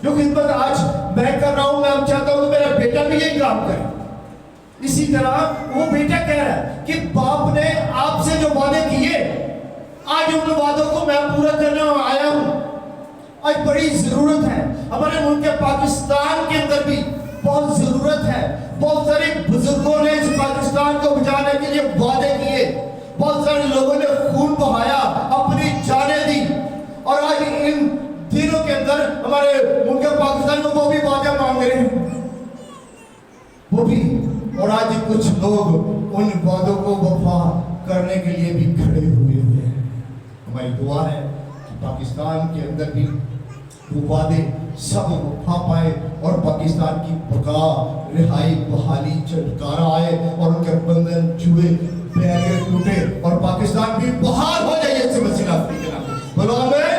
जो खिदमत आज मैं कर रहा हूं, मैं अब चाहता हूं कि मेरा बेटा भी यही काम करे। इसी तरह वो बेटा कह रहा है कि बाप ने आपसे जो वादे किए, आज उन वादों को मैं पूरा करने आया हूं। आज बड़ी जरूरत है, हमारे मुल्क के पाकिस्तान के अंदर भी बहुत जरूरत है। बहुत सारे बुजुर्गों ने इस पाकिस्तान को बचाने के लिए वादे किए, बहुत सारे लोगों ने खून बहाया, अपनी जानें दी, और आज इन दिनों के अंदर हमारे मुल्क के पाकिस्तान को वो भी वादे मांग रहे हैं, वो भी। और आज कुछ लोग उन वादों को वफा करने के लिए भी खड़े हुए हैं। हमारी दुआ है कि पाकिस्तान के अंदर भी वो वादे सब वफा पाए और पाकिस्तान की बका, रिहाई, बहाली, छुटकारा आए और उनके बंधन छुए, बैरियर टूटे और पाकिस्तान भी बहाल हो जाए। इससे मसीहा बोलो आमीन।